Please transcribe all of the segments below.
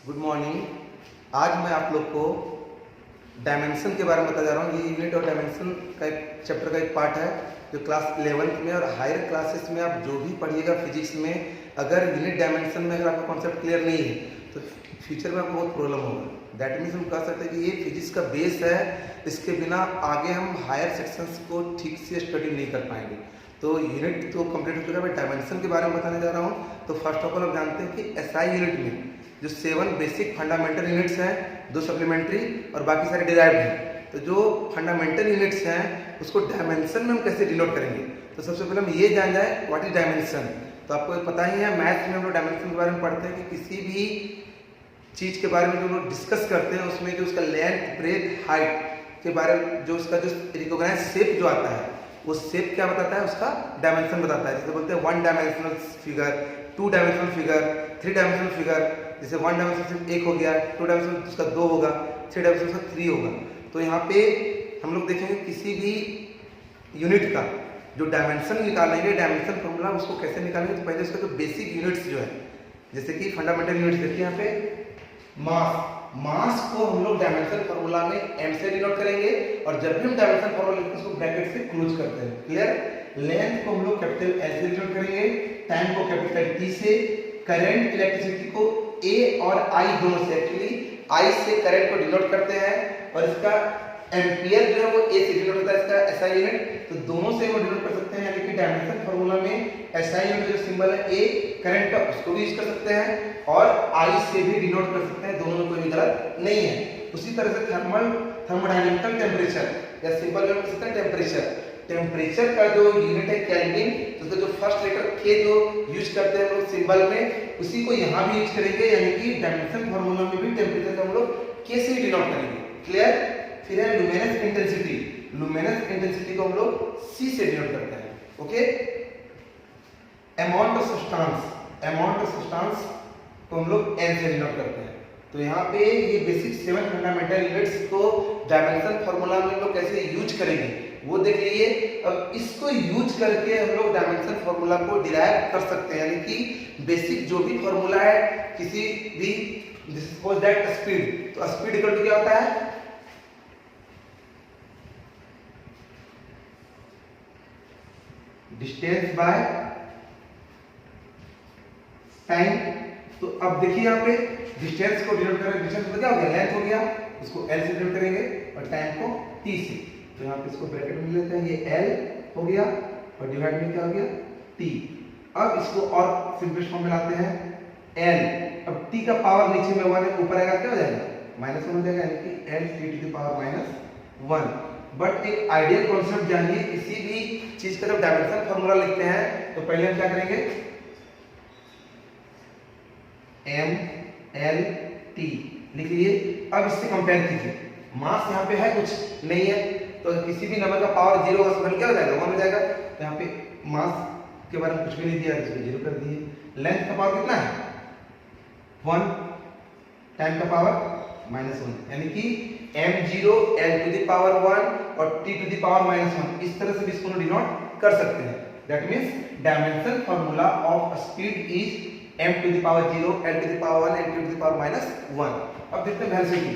Good morning. आज मैं आप लोग को डायमेंशन के बारे में बता जा रहा हूँ। ये यूनिट और डायमेंशन का एक चैप्टर का एक पार्ट है जो क्लास 11th में और हायर क्लासेस में आप जो भी पढ़िएगा फिजिक्स में, अगर यूनिट डायमेंशन में अगर आपका कॉन्सेप्ट क्लियर नहीं है तो फ्यूचर में आपको बहुत प्रॉब्लम होगा। दैट मीन्स हम कह सकते हैं कि ये फिजिक्स का बेस है, इसके बिना आगे हम हायर सेक्शंस को ठीक से स्टडी नहीं कर पाएंगे। तो यूनिट तो कंप्लीट हो चुका है, मैं डायमेंशन के बारे में बताने जा रहा हूँ। तो फर्स्ट ऑफ ऑल आप जानते हैं कि एसआई यूनिट में जो 7 बेसिक फंडामेंटल यूनिट्स हैं, 2 सप्लीमेंट्री और बाकी सारे डिराइव्ड हैं। तो जो फंडामेंटल यूनिट्स हैं उसको डायमेंशन में हम कैसे डिनोट करेंगे, तो सबसे पहले हम ये जान जाए व्हाट इज डायमेंशन। तो आपको पता ही है, मैथ्स में हम लोग डायमेंशन के बारे में पढ़ते हैं कि किसी भी चीज़ के बारे में जो लोग डिस्कस करते हैं उसमें जो उसका लेंथ ब्रेथ हाइट के बारे में जो उसका जो रिकॉग्नाइज शेप जो आता है वो शेप क्या बताता है, उसका डायमेंशन बताता है। जैसे बोलते हैं 1 dimensional figure, 2 dimensional figure, 3 dimensional figure. जैसे 1 डायमेंशन सिर्फ 1 हो गया, 2 डायमेंशन उसका 2 होगा, 3 डायमेंशन उसका 3 होगा। तो यहाँ पे हम लोग देखेंगे किसी भी यूनिट का जो डायमेंशन निकालेंगे, डायमेंशन फॉर्मूला उसको कैसे निकालेंगे। तो पहले उसका जो बेसिक यूनिट्स जो है, जैसे कि फंडामेंटल यूनिट्स देखिए यहाँ पे मास को हम लोग डायमेंशन फॉर्मूला में m से डिनोट करेंगे और जब भी हम डायमेंशन फॉर्मूला लिखते हैं उसको ब्रैकेट से क्लोज करते हैं। क्लियर। लेंथ को हम लोग कैपिटल L से डिनोट करेंगे, टाइम को कैपिटल T से, करंट इलेक्ट्रिसिटी को A और I दोनों से, एक्चुअली I से करंट को डिनोट करते हैं और इसका एम्पियर जो है वो A से डिनोट होता है, इसका SI यूनिट। तो दोनों से वो डिनोट कर सकते हैं, यानी कि डायमेंशन फार्मूला में SI यूनिट जो सिंबल है A करंट का उसको भी यूज कर सकते हैं और I से भी डिनोट कर सकते हैं, दोनों में कोई भी गलत नहीं है। उसी तरह से थर्मोडायनेमिकल टेम्परेचर या सिंबल यूनिट कर सकते हैं टेम्परेचर। टेम्परेचर का जो यूनिट है केल्विन, तो उसका जो फर्स्ट लेटर K जो यूज करते हैं हम लोग सिंबल में, उसी को यहाँ भी यूज करेंगे, यानी कि डायमेंशन फार्मूला में भी टेम्परेचर को हम लोग K से डिनोट करेंगे। क्लियर। फिर है लुमिनस इंटेंसिटी। लुमिनस इंटेंसिटी को हम लोग C से डिनोट करते हैं। ओके। अमाउंट ऑफ सब्सटेंस को हम लोग N से डिनोट करते हैं। तो यहाँ पे ये बेसिक 7 फंडामेंटल यूनिट्स को डायमेंशन फार्मूला में हम लोग कैसे यूज करेंगे वो देख लीजिए। अब इसको यूज करके हम लोग डायमेंशन फार्मूला को डिराइव कर सकते हैं, यानी कि बेसिक जो भी फार्मूला है किसी भी, सपोज दैट स्पीड, तो स्पीड इक्वल टू क्या होता है, डिस्टेंस बाय टाइम। तो अब देखिए यहाँ पे डिस्टेंस को डिनोट करेंगे, डिस्टेंस तो क्या हो गया, लेंथ हो गया, इसको L से डिनोट करेंगे और टाइम को T से। तो यहाँ पे इसको ब्रैकेट में लेते हैं, ये L हो गया और डिवाइड में क्या हो गया, T। अब इसको और सिंपलेस्ट फॉर्म में लाते हैं L। अब T का पावर नीचे में 1 है, ऊपर आएगा क्या हो जाएगा, -1 हो जाएगा, यानी कि L T to the power -1। But एक आइडियल कॉन्सेप्ट जानिए, किसी भी चीज का जब डायमेंशन फार्मूला लिखते हैं तो पहले हम क्या करेंगे, M L T लिख लीजिए। अब इससे कंपेयर कीजिए, मास यहाँ पे है कुछ नहीं है, तो किसी भी नंबर का पावर 0 होगा तो क्या हो जाएगा, 1 हो जाएगा। तो यहाँ पे मास के बारे में कुछ भी नहीं दिया, इसको 0 कर दिए। लेंथ का पावर कितना है, 1, टाइम का पावर -1, यानी कि m0 L to the power 1 और T टू द पावर -1, इस तरह से भी इसको डिनोट कर सकते हैं। That means dimension formula of speed is m to the power 0 L to the power 1 and T to the power -1। अब देखते हैं वेलोसिटी,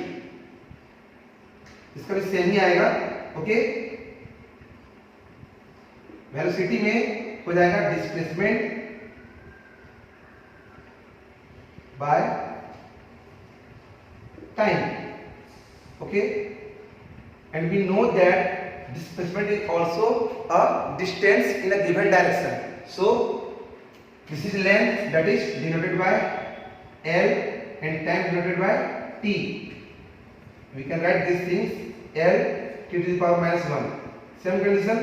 इसका भी सेम ही आएगा। ओके। वेलोसिटी में हो जाएगा displacement by time. Okay. And we know that displacement is also a distance in a given direction. So this is length, that is denoted by L, and time denoted by T. We can write these things L T to the power -1। Same condition,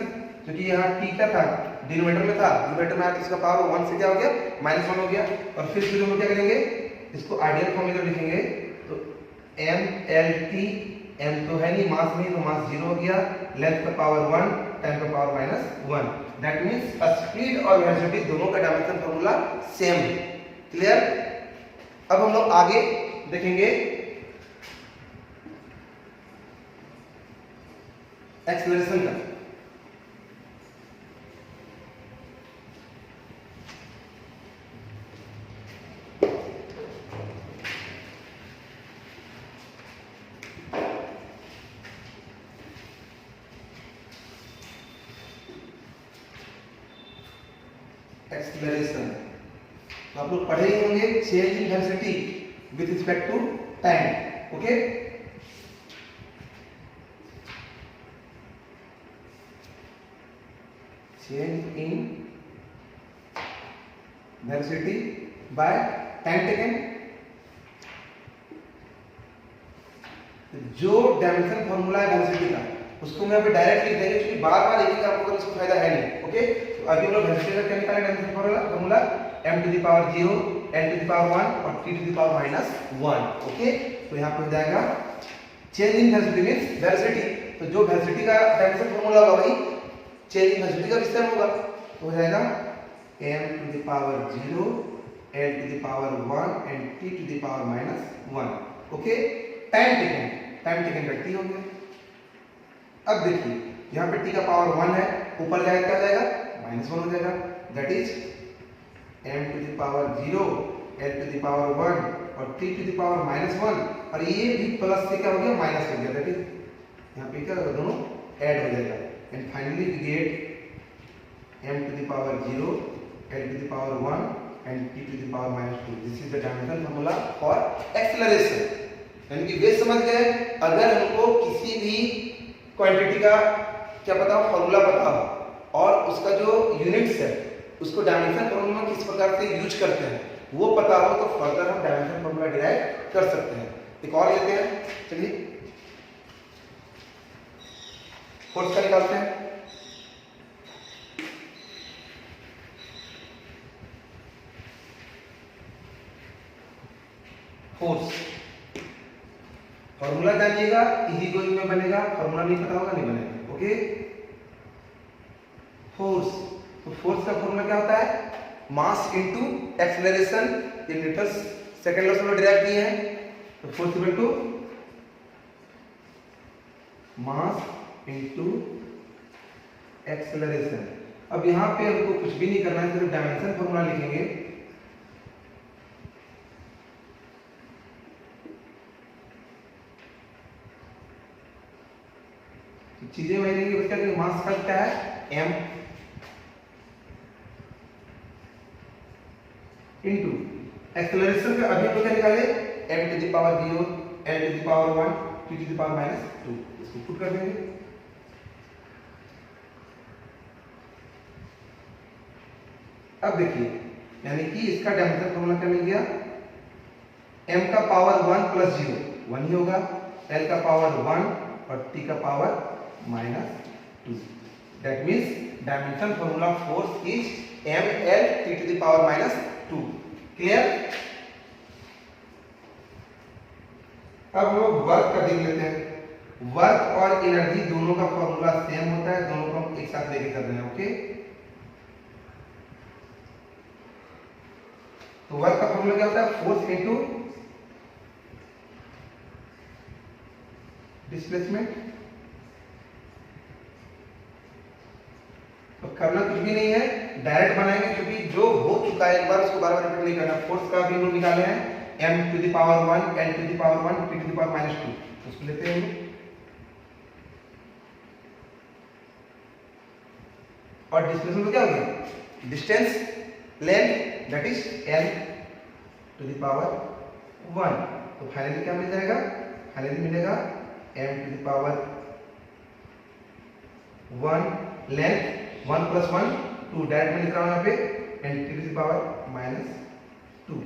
क्योंकि यहाँ T का था denominator में था, numerator में आया तो इसका पावर 1 से क्या हो गया, -1 हो गया। और फिर हम क्या करेंगे, इसको आइडियल फॉर्म में जब लिखेंगे तो M L T, m तो है नहीं, मास नहीं, तो मास 0 हो गया, लेंथ का पावर 1, टाइम का पावर -1। दैट मींस स्पीड और वेलोसिटी दोनों का डायमेंशन फार्मूला सेम है। क्लियर। अब हम लोग आगे देखेंगे एक्सेलरेशन का। एक्सेलरेशन। तो आप लोग पढ़े ही होंगे change in velocity with respect to time. Okay, change in velocity by time taken. जो डायमेंशन फॉर्मूला है वेलोसिटी का उसको मैं अभी डायरेक्ट लिख देंगे क्योंकि बार बार लिखिएगा आपको अगर उसको फायदा है नहीं। ओके, तो अभी हम लोग वेलोसिटी का क्या निकाला dimension formula m to the power 0 n to the power 1 और t to the power -1। Okay, तो यहाँ पे हो जाएगा change in velocity means velocity. तो जो वेलोसिटी का डायमेंशन फॉर्मूला होगा वही चेंज इन वेलोसिटी का भी सेम होगा। तो हो जाएगा m to the power 0 n to the power 1 and t to the power -1। Okay, time taken का t हो गया। अब देखिए यहाँ पे t का पावर 1 है, ऊपर जाएगा क्या हो जाएगा -1 हो जाएगा। That is m to the power 0 l to the power 1 और t टू द पावर -1 और ये भी प्लस से क्या हो गया माइनस हो गया। दैट इज यहाँ पे क्या होगा दोनों ऐड हो जाएगा and finally we get m to the power 0 l to the power 1 and t to the power -2। This is the dimension formula for acceleration. यानी कि वे समझ गए अगर हमको किसी भी क्वांटिटी का क्या पता हो फॉर्मूला पता हो और उसका जो यूनिट्स है उसको डायमेंशन फॉर्मूला किस प्रकार से यूज करते हैं वो पता हो तो फर्दर हम डायमेंशन फॉर्मूला डिराइव कर सकते हैं। एक और लेते हैं, चलिए फोर्स का निकालते हैं। फोर्स फॉर्मूला जानिएगा, इजी गोइंग में बनेगा, फॉर्मूला नहीं पता होगा नहीं बनेगा। ओके, फोर्स, तो फोर्स का फॉर्मूला क्या होता है मास इनटू एक्सेलरेशन। ये न्यूटन सेकंड लॉ से हम डिराइव किए हैं। तो force equal to mass into acceleration. अब यहां पे हमको कुछ भी नहीं करना है, सिर्फ डायमेंशन फॉर्मूला लिखेंगे। चीजें वही रहेंगी, उसका मास का क्या है m इनटू एक्सेलरेशन का अभी तो क्या निकाले m to the power 0 l to the power 1 t to the power -2। इसको पुट कर देंगे। अब देखिए यानी कि इसका डायमेंशन फॉर्मूला क्या मिल गया m का पावर 1 प्लस 0 1 ही होगा, l का पावर 1 और t का power -2। That means dimension formula force is ml t to the power -2। Clear? अब हम लोग वर्क का देख लेते हैं। वर्क और एनर्जी दोनों का फॉर्मूला सेम होता है, दोनों को हम एक साथ लेके कर रहे हैं। ओके, तो वर्क का फॉर्मूला क्या होता है फोर्स इनटू डिस्प्लेसमेंट। तो करना कुछ भी नहीं है, डायरेक्ट बनाएंगे क्योंकि जो हो चुका है एक बार उसको बार बार रिपीट नहीं करना। फोर्स का भी हम लोग निकाले हैं m to the power 1 n to the power 1 t to the power -2। उसको लेते हैं और डिस्प्लेसमेंट क्या हो गया distance length that is l to the power 1। तो फाइनली क्या मिल जाएगा, फाइनली मिलेगा m to the power 1 length 1 plus 1 2 direct में लिख रहा हूं यहाँ पे and t to the power -2।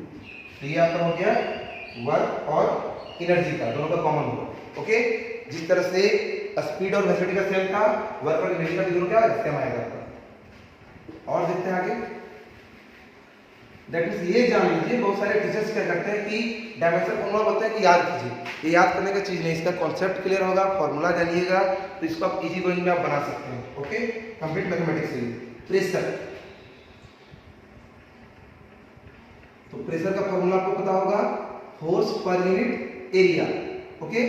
तो ये आपका हो गया वर्क और एनर्जी का दोनों का कॉमन होगा। ओके, जिस तरह से स्पीड और वेलोसिटी का सेम था वर्क और एनर्जी का दोनों क्या सेम आएगा आपका। और देखते हैं आगे। दैट मींस ये जान लीजिए बहुत सारे टीचर्स क्या करते हैं कि डायमेंशन फॉर्मूला बोलते हैं कि याद कीजिए, ये याद करने का चीज नहीं, इसका कॉन्सेप्ट क्लियर होगा, फॉर्मूला जानिएगा तो इसको आप इजी गोइंग में आप बना सकते हैं। ओके, कंप्लीट मैथमेटिक्स से। प्रेशर, तो प्रेशर का फॉर्मूला आपको पता होगा फोर्स पर यूनिट एरिया। ओके,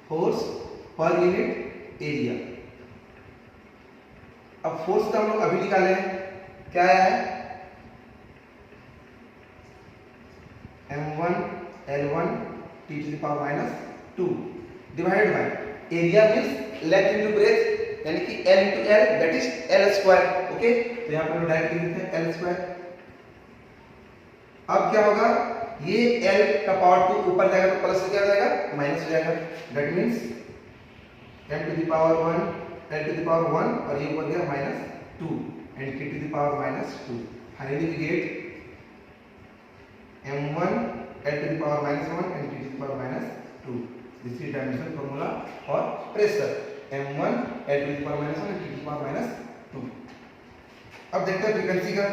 फोर्स पर यूनिट एरिया। अब फोर्स का हम लोग अभी निकाले हैं, क्या आया है m1 l1 t to the power -2 divided by area means length into breadth यानी कि L into L that is L square. Okay, तो यहाँ पे हम डायरेक्ट लिख देते हैं L square. अब क्या होगा, ये L का पावर 2 ऊपर जाएगा तो प्लस हो जाएगा, माइनस हो जाएगा. That means m to the power 1 L to the power 1 और ये ऊपर गया minus 2 and t to the power minus 2. Finally we get m1 L to the power minus 1 and t to the power minus 2. This is dimension formula for pressure. m1 L to the power minus 1 and t to the power minus 2. अब देखते हैं frequency का.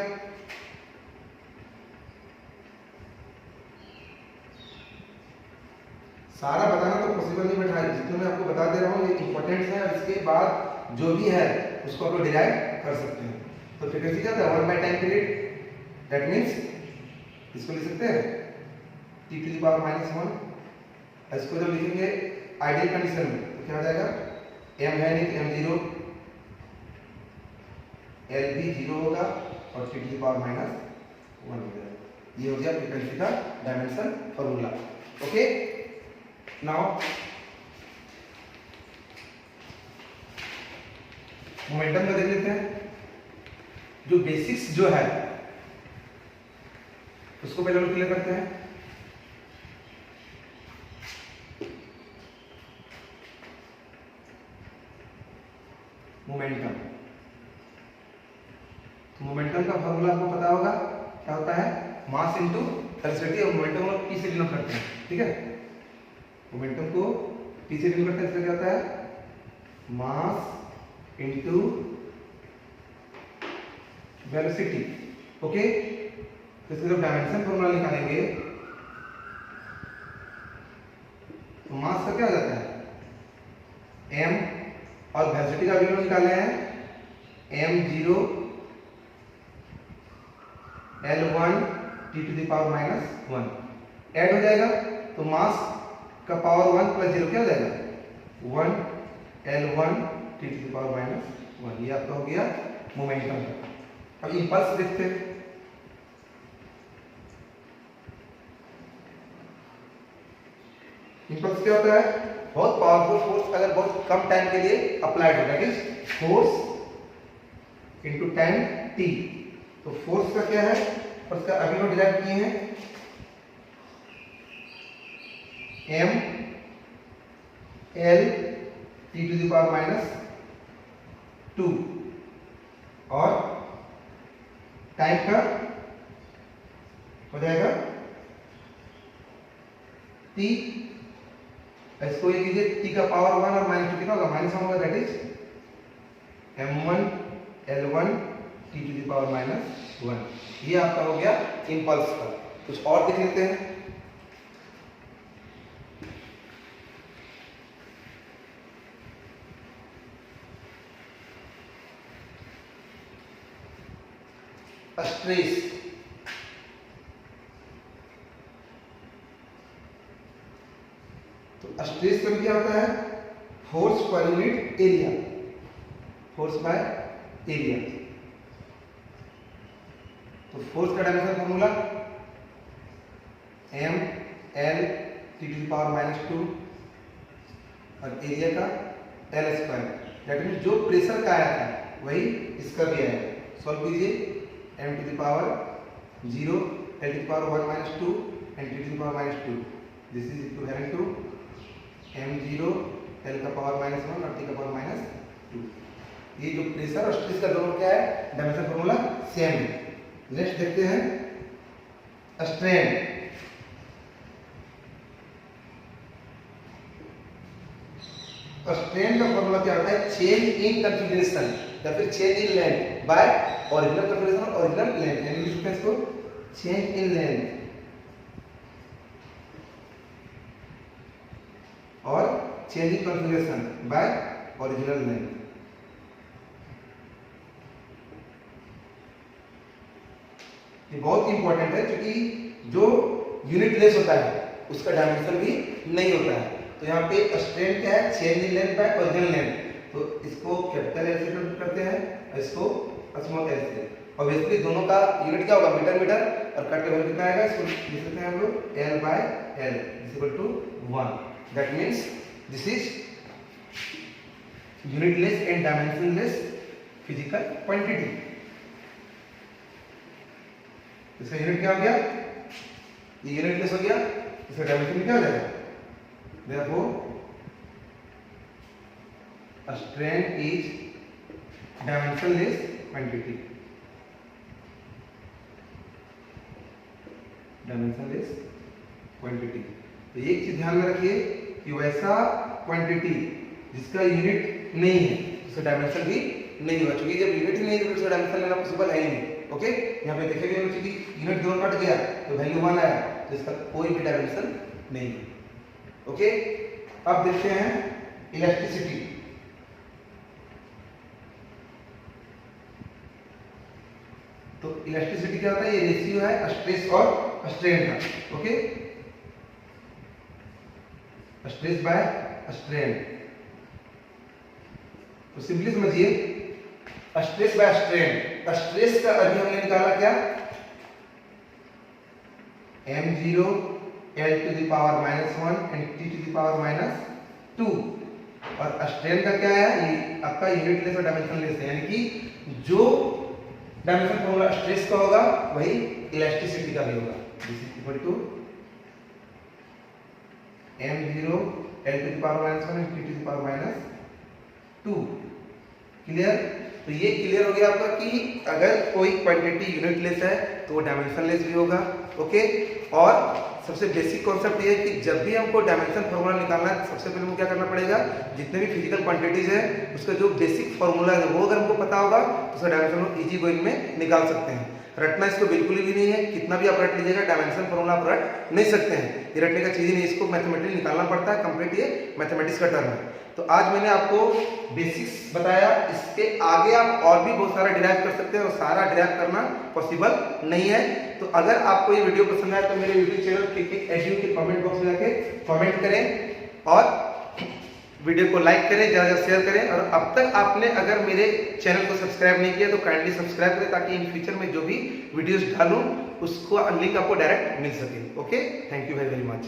सारा बताना तो possible नहीं, but जितना मैं आपको बता दे रहा हूँ ये इंपॉर्टेंट है. इसके बाद जो भी है उसको आप लोग डिराइव कर सकते हैं. तो फ्रीक्वेंसी क्या था, 1 by time period. That means इसको लिख सकते हैं t to the power minus 1. इसको जब लिखेंगे आइडियल कंडीशन में तो क्या हो जाएगा, m है नहीं m 0, l भी 0 होगा और t to the power minus 1 हो जाएगा. ये हो गया फ्रीक्वेंसी का dimension formula. Okay, now momentum का देख लेते हैं. जो बेसिक्स जो है उसको पहले हम क्लियर करते हैं. मोमेंटम, मोमेंटम का फॉर्मूला आपको पता होगा क्या होता है, मास इनटू वेलोसिटी. और मोमेंटम को p से डिनोट करते हैं. ठीक है, मोमेंटम को p से डिनोट करते हैं. इसका क्या होता है, मास इनटू वेलोसिटी. ओके, तो इसका जब डायमेंशन फॉर्मूला निकालेंगे तो मास का क्या हो जाता है m और वेलोसिटी का वैल्यू निकाले हैं m0 L1 t to the power minus 1. Add हो जाएगा तो मास का पावर 1 प्लस 0 क्या हो जाएगा, 1 L1 t to the power minus 1. ये आपका हो गया मोमेंटम. अब इंपल्स देखते हैं. इंपल्स क्या होता है, बहुत पावरफुल फोर्स अगर बहुत कम टाइम के लिए अप्लाइड होगा, that is force into time t. तो फोर्स का क्या है, फोर्स का अभी हम डिराइव किए हैं m L t to the power minus 2 और टाइम का हो जाएगा t. इसको ये कीजिए, t का पावर 1 और माइनस 2 कितना होगा, माइनस 1 होगा. That is m1 L1 t to the power minus 1. ये आपका हो गया इंपल्स का. कुछ और देख लेते हैं. स्ट्रेस, तो स्ट्रेस का क्या होता है, फोर्स पर unit area, force by area. तो फोर्स का dimension formula m L t to the power minus 2 और एरिया का L स्क्वायर. दैट मींस जो प्रेशर का आया था वही इसका भी आया. सॉल्व कीजिए, m to the power 0 L to the power 1 minus 2 and t to the power minus 2. This is equivalent to m0 L का पावर minus 1 और t का पावर minus 2. ये जो प्रेशर और स्ट्रेस का दोनों क्या है, डायमेंशन फॉर्मूला सेम है. नेक्स्ट देखते हैं स्ट्रेन. स्ट्रेन का फॉर्मूला क्या होता है, चेंज इन कॉन्फिगरेशन या फिर change in length by original configuration और ओरिजिनल लेंथ. यानी लिख सकते हैं इसको चेंज इन लेंथ और change in configuration by original length. ये बहुत इंपॉर्टेंट है क्योंकि जो यूनिट लेस होता है उसका डायमेंशन भी नहीं होता है. तो यहाँ पे स्ट्रेन क्या है, change in length by original length. तो इसको कैपिटल एल से डिनोट करते हैं और इसको स्मॉल एल से. ऑब्वियसली दोनों का यूनिट क्या होगा, मीटर मीटर, और कट का वैल्यू कितना आएगा, इसको लिख सकते हैं हम लोग L by L is equal to 1. That means this is unitless and dimensionless physical quantity. इसका यूनिट क्या हो गया, ये यूनिटलेस हो गया, इसका डायमेंशन क्या हो जाएगा, therefore a strand is dimensionless quantity, dimensionless quantity. तो एक चीज ध्यान में रखिए कि वैसा क्वांटिटी जिसका यूनिट नहीं है उसका डायमेंशन भी नहीं होगा, क्योंकि जब यूनिट ही नहीं है तो उसका डायमेंशन लेना पॉसिबल है ही नहीं। ओके, यहाँ पे देखेंगे कि यूनिट दोनों कट गया तो वैल्यू 1 आया, जिसका कोई भी डायमेंशन नहीं है। ओके, अब देखते हैं इलास्टिसिटी। तो इलास्टिसिटी क्या होता है, ये रेशियो है स्ट्रेस और स्ट्रेन का। Okay, stress by strain. तो सिंपली समझिए, स्ट्रेस बाय स्ट्रेन, स्ट्रेस का अभी हमने निकाला क्या, m0 l to the power -1 and t to the power -2, और स्ट्रेन का क्या है, ये आपका यूनिटलेस और डायमेंशनलेस है, यानी कि जो डायमेंशन फॉर्मूला स्ट्रेस का होगा वही इलास्टिसिटी का भी होगा। This is equal to m0 l to the power -1 and t to the power -2। Clear? तो ये क्लियर हो गया आपका कि अगर कोई क्वांटिटी यूनिटलेस है तो वो डायमेंशनलेस भी होगा। ओके, और सबसे बेसिक कॉन्सेप्ट ये है कि जब भी हमको डायमेंशन फार्मूला निकालना है सबसे पहले हमको क्या करना पड़ेगा, जितने भी फिजिकल क्वांटिटीज है उसका जो बेसिक फार्मूला है वो अगर हमको पता होगा तो उसका डायमेंशन हम इजी गोइंग में निकाल सकते हैं। रटना इसको बिल्कुल भी नहीं है, कितना भी आप रट लीजिएगा डायमेंशन फार्मूला आप रट नहीं सकते हैं, ये रटने का चीज ही नहीं, इसको मैथमेटिकली निकालना पड़ता है, कंप्लीट ये मैथमेटिक्स का टर्म है। तो आज मैंने आपको बेसिक्स बताया, इसके आगे आप और भी बहुत सारा डिराइव कर सकते हैं और सारा डिराइव करना पॉसिबल नहीं है। तो अगर आपको ये वीडियो पसंद आए तो मेरे यूट्यूब चैनल KK के कमेंट बॉक्स में जाके कमेंट करें और वीडियो को लाइक करें, ज़्यादा से शेयर करें, और अब तक आपने अगर मेरे चैनल को सब्सक्राइब नहीं किया तो काइंडली सब्सक्राइब करें ताकि इन फ्यूचर में जो भी वीडियोस डालूं उसको लिंक आपको डायरेक्ट मिल सके। Okay, thank you very very much.